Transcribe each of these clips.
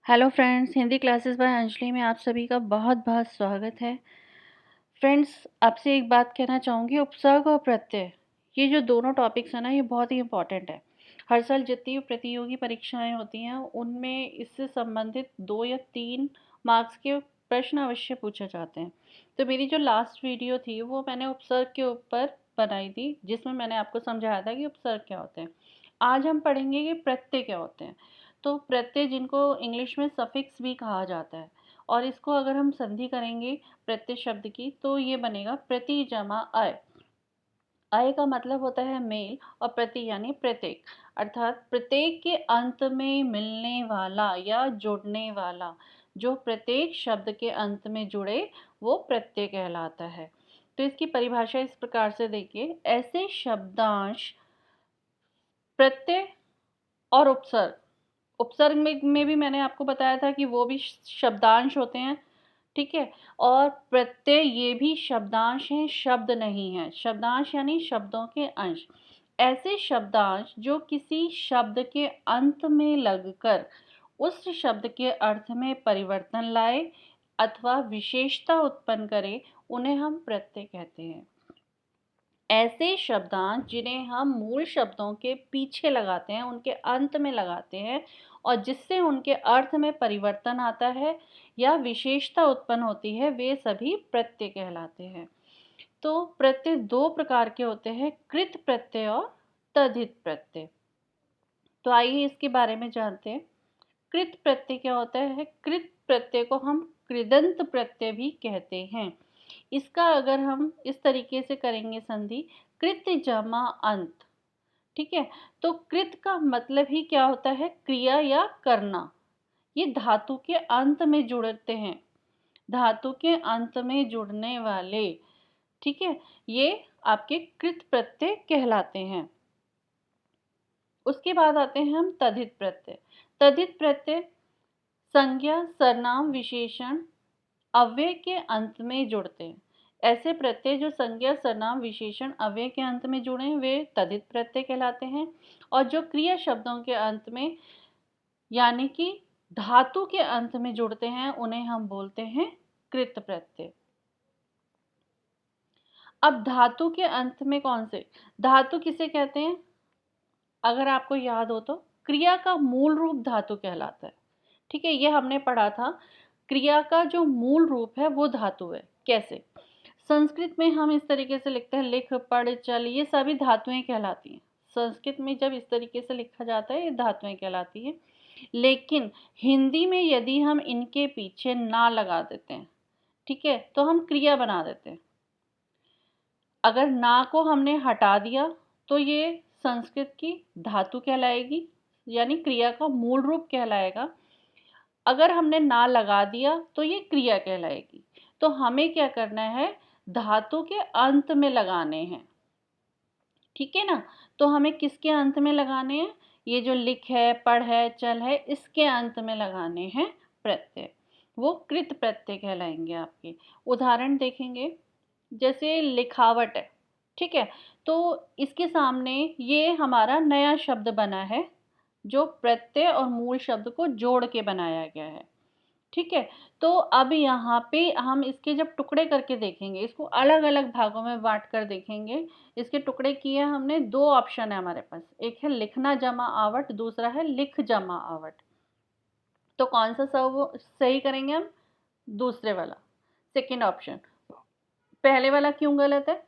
Hello friends, Hindi classes bye Anjali में आप सभी का बहुत बहुत स्वागत है। फ्रेंड्स, आपसे एक बात कहना चाहूँगी, उपसर्ग और प्रत्यय, ये जो दोनों टॉपिक्स हैं ना, ये बहुत ही इम्पॉर्टेंट है। हर साल जितनी भी प्रतियोगी परीक्षाएं होती हैं उनमें इससे संबंधित 2 या 3 मार्क्स के प्रश्न अवश्य पूछे जाते हैं। तो मेरी जो लास्ट वीडियो थी वो मैंने उपसर्ग के ऊपर बनाई थी, जिसमें मैंने आपको समझाया था कि उपसर्ग क्या होते हैं। आज हम पढ़ेंगे कि प्रत्यय क्या होते हैं। तो प्रत्यय, जिनको इंग्लिश में सफिक्स भी कहा जाता है, और इसको अगर हम संधि करेंगे प्रत्यय शब्द की, तो ये बनेगा प्रति जमा अय। अय का मतलब होता है मेल, और प्रति यानी प्रत्येक, अर्थात प्रत्येक के अंत में मिलने वाला या जुड़ने वाला। जो प्रत्येक शब्द के अंत में जुड़े वो प्रत्यय कहलाता है। तो इसकी परिभाषा इस प्रकार से देखिए, ऐसे शब्दांश प्रत्यय और उपसर्ग, उपसर्ग में भी मैंने आपको बताया था कि वो भी शब्दांश होते हैं, ठीक है। और प्रत्यय ये भी शब्दांश हैं, शब्द नहीं है। शब्दांश यानी शब्दों के अंश। ऐसे शब्दांश जो किसी शब्द के अंत में लगकर उस शब्द के अर्थ में परिवर्तन लाए अथवा विशेषता उत्पन्न करे, उन्हें हम प्रत्यय कहते हैं। ऐसे शब्दांश जिन्हें हम मूल शब्दों के पीछे लगाते हैं, उनके अंत में लगाते हैं, और जिससे उनके अर्थ में परिवर्तन आता है या विशेषता उत्पन्न होती है, वे सभी प्रत्यय कहलाते हैं। तो प्रत्यय 2 प्रकार के होते हैं, कृत प्रत्यय और तद्धित प्रत्यय। तो आइए इसके बारे में जानते हैं। कृत प्रत्यय क्या होता है? कृत प्रत्यय को हम कृदंत प्रत्यय भी कहते हैं। इसका अगर हम इस तरीके से करेंगे संधि, कृत जमा अंत, ठीक है। तो कृत का मतलब ही क्या होता है? क्रिया या करना। ये धातु के अंत में जुड़ते हैं, धातु के अंत में जुड़ने वाले, ठीक है, ये आपके कृत प्रत्यय कहलाते हैं। उसके बाद आते हैं हम तद्धित प्रत्यय। तद्धित प्रत्यय संज्ञा, सर्वनाम, विशेषण, अव्यय के अंत में जुड़ते हैं। ऐसे प्रत्यय जो संज्ञा, सर्वनाम, विशेषण, अव्यय के अंत में जुड़े हैं, वे तद्धित प्रत्यय कहलाते हैं। और जो क्रिया शब्दों के अंत में यानी कि धातु के अंत में जुड़ते हैं, उन्हें हम बोलते हैं कृत प्रत्यय। अब धातु के अंत में कौन से धातु किसे कहते हैं? अगर आपको याद हो तो क्रिया का मूल रूप धातु कहलाता है, ठीक है। ये हमने पढ़ा था, क्रिया का जो मूल रूप है वो धातु है। कैसे? संस्कृत में हम इस तरीके से लिखते हैं, लिख, पढ़, चल, ये सभी धातुएं कहलाती हैं। संस्कृत में जब इस तरीके से लिखा जाता है, ये धातुएं कहलाती हैं। लेकिन हिंदी में यदि हम इनके पीछे ना लगा देते हैं, ठीक है, तो हम क्रिया बना देते हैं। अगर ना को हमने हटा दिया तो ये संस्कृत की धातु कहलाएगी, यानी क्रिया का मूल रूप कहलाएगा। अगर हमने ना लगा दिया तो ये क्रिया कहलाएगी। तो हमें क्या करना है? धातु के अंत में लगाने हैं, ठीक है ना। तो हमें किसके अंत में लगाने हैं? ये जो लिख है, पढ़ है, चल है, इसके अंत में लगाने हैं प्रत्यय, वो कृत प्रत्यय कहलाएंगे आपके। उदाहरण देखेंगे, जैसे लिखावट है, ठीक है। तो इसके सामने ये हमारा नया शब्द बना है, जो प्रत्यय और मूल शब्द को जोड़ के बनाया गया है, ठीक है। तो अब यहाँ पे हम इसके जब टुकड़े करके देखेंगे, इसको अलग अलग भागों में बांट कर देखेंगे। इसके टुकड़े किए हमने, 2 ऑप्शन है हमारे पास, एक है लिखना जमा आवट, दूसरा है लिख जमा आवट। तो कौन सा सही करेंगे हम? दूसरे वाला, सेकेंड ऑप्शन। पहले वाला क्यों गलत है?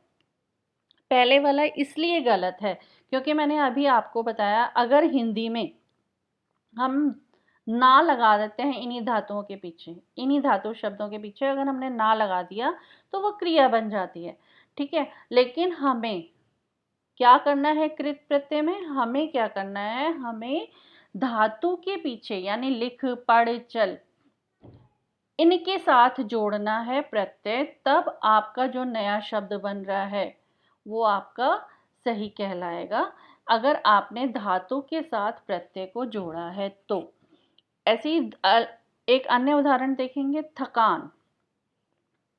पहले वाला इसलिए गलत है क्योंकि मैंने अभी आपको बताया, अगर हिंदी में हम ना लगा देते हैं इन्हीं धातुओं के पीछे, इन्हीं धातु शब्दों के पीछे अगर हमने ना लगा दिया तो वो क्रिया बन जाती है, ठीक है। लेकिन हमें क्या करना है? कृत प्रत्यय में हमें क्या करना है? हमें धातु के पीछे यानी लिख, पढ़, चल, इनके साथ जोड़ना है प्रत्यय, तब आपका जो नया शब्द बन रहा है वो आपका सही कहलाएगा, अगर आपने धातु के साथ प्रत्यय को जोड़ा है तो। ऐसे ही एक अन्य उदाहरण देखेंगे, थकान,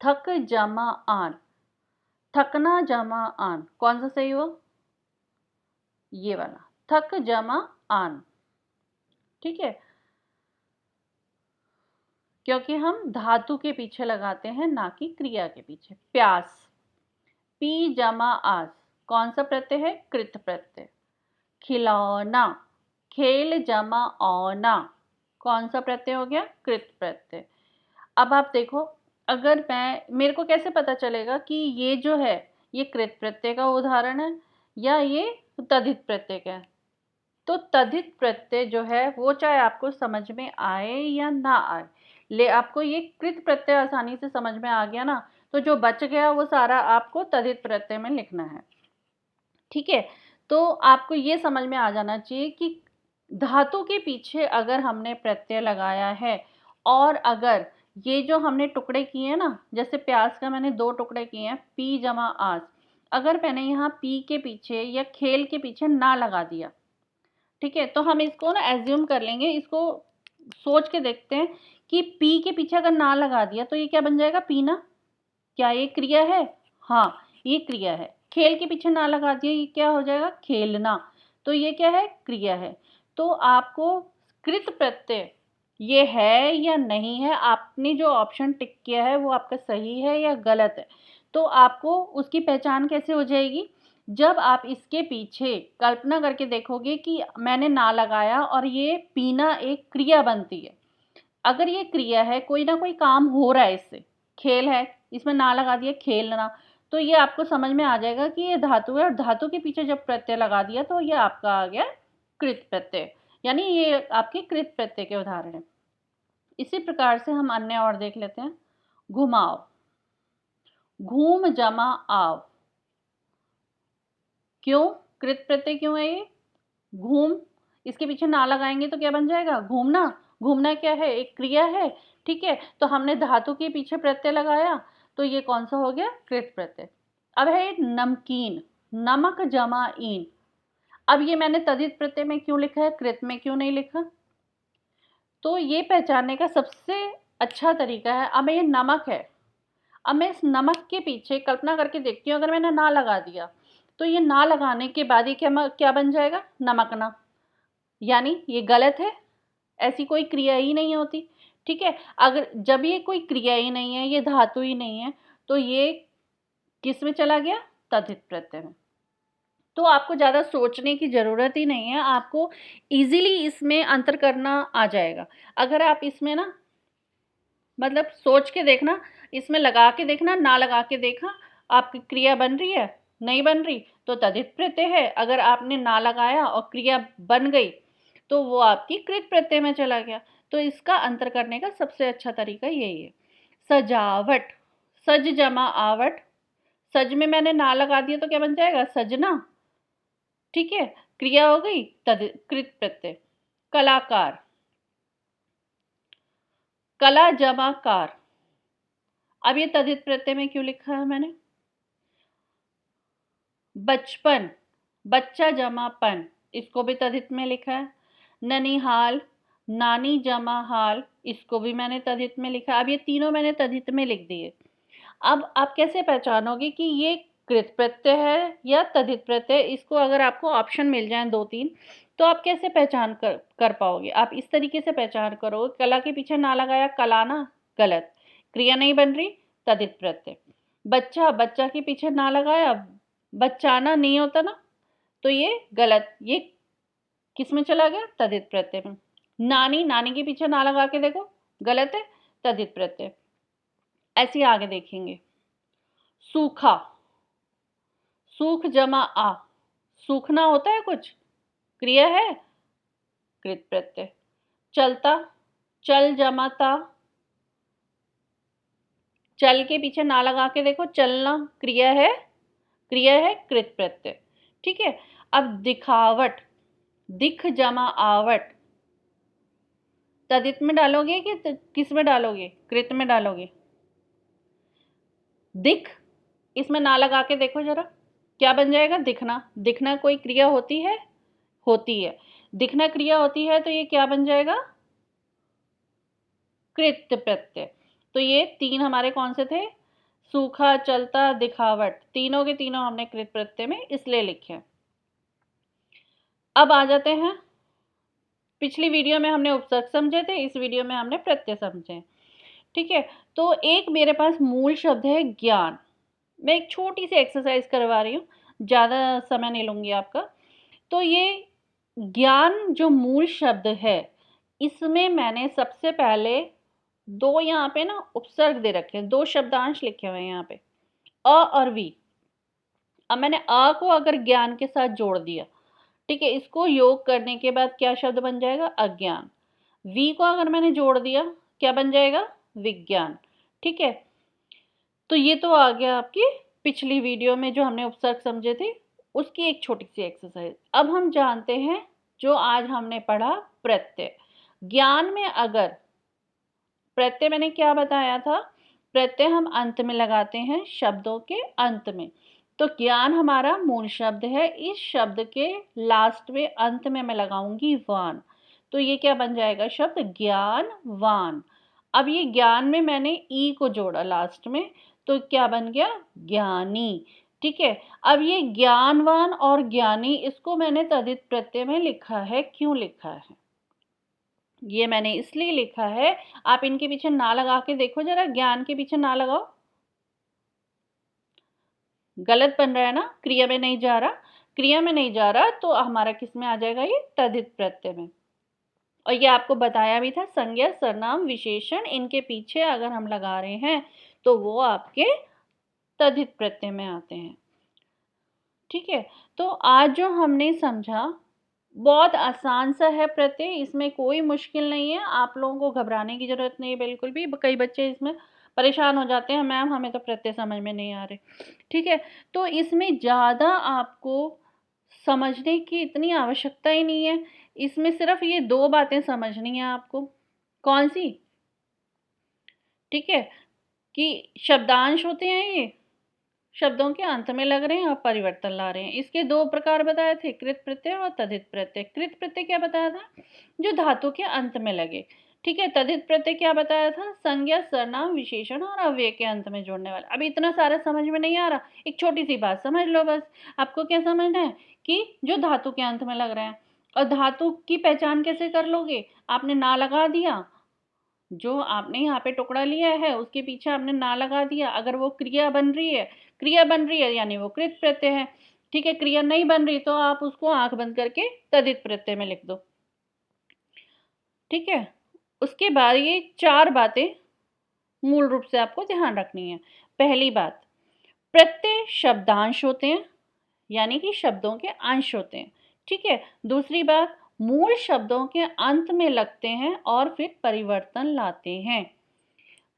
थक जमा आन, थकना जमा आन, कौन सा सही हुआ? ये वाला, थक जमा आन, ठीक है। क्योंकि हम धातु के पीछे लगाते हैं, ना कि क्रिया के पीछे। प्यास, पी जमा आस, कौन सा प्रत्यय है? कृत प्रत्यय। खिलौना, खेल जमा औना, कौन सा प्रत्यय हो गया? कृत प्रत्यय। अब आप देखो, अगर मेरे को कैसे पता चलेगा कि ये जो है ये कृत प्रत्यय का उदाहरण है या ये तद्धित प्रत्यय का है? तो तद्धित प्रत्यय जो है वो चाहे आपको समझ में आए या ना आए, आपको ये कृत प्रत्यय आसानी से समझ में आ गया ना, तो जो बच गया वो सारा आपको तद्धित प्रत्यय में लिखना है। ठीक है, तो आपको ये समझ में आ जाना चाहिए कि धातु के पीछे अगर हमने प्रत्यय लगाया है, और अगर ये जो हमने टुकड़े किए हैं ना, जैसे प्यास का मैंने 2 टुकड़े किए हैं, पी जमा आस, अगर मैंने यहाँ पी के पीछे या खेल के पीछे ना लगा दिया, ठीक है, तो हम इसको ना एज्यूम कर लेंगे, इसको सोच के देखते हैं कि पी के पीछे अगर ना लगा दिया तो ये क्या बन जाएगा? पीना। क्या ये क्रिया है? हाँ, ये क्रिया है। खेल के पीछे ना लगा दिया, ये क्या हो जाएगा? खेलना। तो ये क्या है? क्रिया है। तो आपको कृत प्रत्यय ये है या नहीं है, आपने जो ऑप्शन टिक किया है वो आपका सही है या गलत है, तो आपको उसकी पहचान कैसे हो जाएगी? जब आप इसके पीछे कल्पना करके देखोगे कि मैंने ना लगाया और ये पीना एक क्रिया बनती है। अगर ये क्रिया है, कोई ना कोई काम हो रहा है इससे, खेल है, इसमें ना लगा दिया खेलना, तो ये आपको समझ में आ जाएगा कि ये धातु है, और धातु के पीछे जब प्रत्यय लगा दिया तो ये आपका आ गया कृत प्रत्यय, यानी ये आपके कृत प्रत्यय के उदाहरण है। इसी प्रकार से हम अन्य और देख लेते हैं। घुमाओ, घूम जमा आव, क्यों कृत प्रत्यय क्यों है ये? घूम, इसके पीछे ना लगाएंगे तो क्या बन जाएगा? घूमना। घूमना क्या है? एक क्रिया है। ठीक है, तो हमने धातु के पीछे प्रत्यय लगाया, तो ये कौन सा हो गया? कृत प्रत्यय। अब है नमकीन, नमक जमा ईन, अब ये मैंने तद्धित प्रत्यय में क्यों लिखा है, कृत में क्यों नहीं लिखा? तो ये पहचानने का सबसे अच्छा तरीका है, अब ये नमक है, अब मैं इस नमक के पीछे कल्पना करके देखती हूँ, अगर मैंने ना लगा दिया तो ये ना लगाने के बाद ये क्या बन जाएगा? नमकना। यानी ये गलत है, ऐसी कोई क्रिया ही नहीं होती। ठीक है, अगर जब ये कोई क्रिया ही नहीं है, ये धातु ही नहीं है, तो ये किस में चला गया? तद्धित प्रत्यय में। तो आपको ज़्यादा सोचने की ज़रूरत ही नहीं है, आपको इजीली इसमें अंतर करना आ जाएगा। अगर आप इसमें ना मतलब सोच के देखना, इसमें लगा के देखना, ना लगा के देखा, आपकी क्रिया बन रही है, नहीं बन रही, तो तद्धित प्रत्यय है। अगर आपने ना लगाया और क्रिया बन गई, तो वो आपकी कृत प्रत्यय में चला गया। तो इसका अंतर करने का सबसे अच्छा तरीका यही है। सजावट, सज जमा आवट, सज में मैंने ना लगा दिया तो क्या बन जाएगा? सजना। ठीक है, क्रिया हो गई कृत प्रत्यय। कलाकार, कला जमा कार, अब ये तद्धित प्रत्यय में क्यों लिखा है मैंने? बचपन, बच्चा जमा पन, इसको भी तद्धित में लिखा है। ननिहाल, नानी जमा हाल, इसको भी मैंने तद्धित में लिखा। अब ये तीनों मैंने तद्धित में लिख दिए। अब आप कैसे पहचानोगे कि ये कृत प्रत्यय है या तद्धित प्रत्यय? इसको अगर आपको ऑप्शन मिल जाए 2-3, तो आप कैसे पहचान कर पाओगे? आप इस तरीके से पहचान करोगे, कला के पीछे ना लगाया, कलाना, गलत, क्रिया नहीं बन रही, तद्धित प्रत्यय। बच्चा, बच्चा के पीछे ना लगाया, बच्चाना नहीं होता ना, तो ये गलत, ये किस में चला गया? तद्धित प्रत्यय में। नानी, नानी के पीछे ना लगा के देखो, गलत है, तद्धित प्रत्यय। ऐसे आगे देखेंगे। सूखा, सूख जमा आ, सूखना होता है कुछ, क्रिया है, कृत प्रत्यय। चलता, चल जमा ता, चल के पीछे ना लगा के देखो, चलना क्रिया है, क्रिया है, कृत प्रत्यय। ठीक है, अब दिखावट, दिख जमा आवट, तद्धित में डालोगे कि किस में डालोगे? कृत में डालोगे। दिख, इसमें ना लगा के देखो जरा, क्या बन जाएगा? दिखना। दिखना कोई क्रिया होती है? होती है। दिखना क्रिया होती है, तो ये क्या बन जाएगा? कृत प्रत्यय। तो ये 3 हमारे कौन से थे? सूखा, चलता, दिखावट, तीनों के तीनों हमने कृत प्रत्यय में इसलिए लिखे। अब आ जाते हैं, पिछली वीडियो में हमने उपसर्ग समझे थे, इस वीडियो में हमने प्रत्यय समझे। ठीक है, तो एक मेरे पास मूल शब्द है ज्ञान। मैं एक छोटी सी एक्सरसाइज करवा रही हूँ, ज़्यादा समय नहीं लूँगी आपका। तो ये ज्ञान जो मूल शब्द है, इसमें मैंने सबसे पहले 2 यहाँ पे ना उपसर्ग दे रखे हैं, 2 शब्दांश लिखे हुए हैं यहाँ पे, अ और वी। अब मैंने अ को अगर ज्ञान के साथ जोड़ दिया, ठीक है, इसको योग करने के बाद क्या शब्द बन जाएगा? अज्ञान। वी को अगर मैंने जोड़ दिया, क्या बन जाएगा? विज्ञान। ठीक है, तो ये तो आ गया आपकी पिछली वीडियो में जो हमने उपसर्ग समझे थे, उसकी एक छोटी सी एक्सरसाइज। अब हम जानते हैं जो आज हमने पढ़ा, प्रत्यय। ज्ञान में अगर प्रत्यय, मैंने क्या बताया था? प्रत्यय हम अंत में लगाते हैं, शब्दों के अंत में। तो ज्ञान हमारा मूल शब्द है, इस शब्द के लास्ट में अंत में मैं लगाऊंगी वान, तो ये क्या बन जाएगा शब्द? ज्ञानवान। अब ये ज्ञान में मैंने ई को जोड़ा लास्ट में, तो क्या बन गया? ज्ञानी। ठीक है, अब ये ज्ञानवान और ज्ञानी, इसको मैंने तद्धित प्रत्यय में लिखा है। क्यों लिखा है? ये मैंने इसलिए लिखा है, आप इनके पीछे ना लगा के देखो जरा, ज्ञान के पीछे ना लगाओ, गलत बन रहा है ना, क्रिया में नहीं जा रहा। क्रिया में नहीं जा रहा तो हमारा किस में आ जाएगा? ये तद्धित प्रत्यय में। और ये आपको बताया भी था, संज्ञा, सर्वनाम, विशेषण, इनके पीछे अगर हम लगा रहे हैं तो वो आपके तद्धित प्रत्यय में आते हैं। ठीक है, तो आज जो हमने समझा बहुत आसान सा है प्रत्यय, इसमें कोई मुश्किल नहीं है, आप लोगों को घबराने की ज़रूरत नहीं है बिल्कुल भी। कई बच्चे इसमें परेशान हो जाते हैं, मैम हमें तो प्रत्यय समझ में नहीं आ रहे। ठीक है, तो इसमें ज़्यादा आपको समझने की इतनी आवश्यकता ही नहीं है, इसमें सिर्फ ये 2 बातें समझनी है आपको। कौन सी? ठीक है, कि शब्दांश होते हैं ये, शब्दों के अंत में लग रहे हैं और परिवर्तन ला रहे हैं। इसके 2 प्रकार बताए थे, कृत प्रत्यय और तद्धित प्रत्यय। कृत प्रत्यय क्या बताया था? जो धातु के अंत में लगे। ठीक है, तद्धित प्रत्यय क्या बताया था? संज्ञा, सर्वनाम, विशेषण और अव्यय के अंत में जोड़ने वाला। अब इतना सारा समझ में नहीं आ रहा, एक छोटी सी बात समझ लो बस। आपको क्या समझना है? कि जो धातु के अंत में लग रहे हैं। और धातु की पहचान कैसे कर लोगे? आपने ना लगा दिया, जो आपने यहाँ पे टुकड़ा लिया है उसके पीछे आपने ना लगा दिया, अगर वो क्रिया बन रही है, क्रिया बन रही है यानी वो कृत प्रत्यय है। ठीक है, क्रिया नहीं बन रही तो आप उसको आंख बंद करके तद्धित प्रत्यय में लिख दो। ठीक है, उसके बाद ये 4 बातें मूल रूप से आपको ध्यान रखनी है। पहली बात, प्रत्यय शब्दांश होते हैं, यानी कि शब्दों के अंश होते हैं। ठीक है, दूसरी बात, मूल शब्दों के अंत में लगते हैं और फिर परिवर्तन लाते हैं।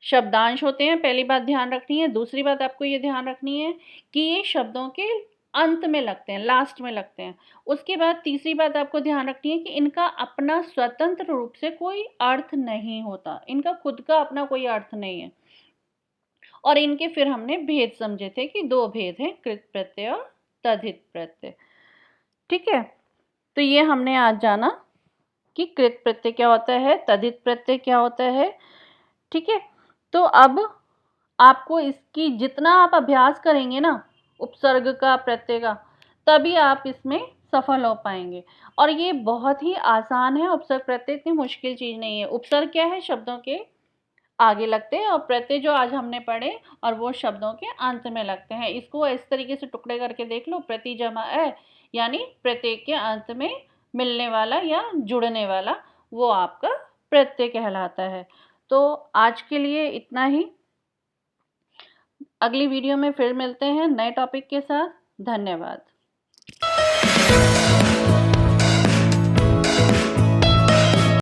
शब्दांश होते हैं, पहली बात ध्यान रखनी है। दूसरी बात आपको ये ध्यान रखनी है कि ये शब्दों के अंत में लगते हैं, लास्ट में लगते हैं। उसके बाद तीसरी बात आपको ध्यान रखनी है कि इनका अपना स्वतंत्र रूप से कोई अर्थ नहीं होता, इनका खुद का अपना कोई अर्थ नहीं है। और इनके फिर हमने भेद समझे थे कि 2 भेद हैं, कृत प्रत्यय और तद्धित प्रत्यय। ठीक है, तो ये हमने आज जाना कि कृत प्रत्यय क्या होता है, तद्धित प्रत्यय क्या होता है। ठीक है, तो अब आपको इसकी जितना आप अभ्यास करेंगे ना, उपसर्ग का, प्रत्यय का, तभी आप इसमें सफल हो पाएंगे। और ये बहुत ही आसान है, उपसर्ग प्रत्यय इतनी मुश्किल चीज़ नहीं है। उपसर्ग क्या है? शब्दों के आगे लगते हैं, और प्रत्यय जो आज हमने पढ़े और वो शब्दों के अंत में लगते हैं। इसको इस तरीके से टुकड़े करके देख लो, प्रति जमा अ, यानी प्रत्यय के अंत में मिलने वाला या जुड़ने वाला, वो आपका प्रत्यय कहलाता है। तो आज के लिए इतना ही, अगली वीडियो में फिर मिलते हैं नए टॉपिक के साथ। धन्यवाद।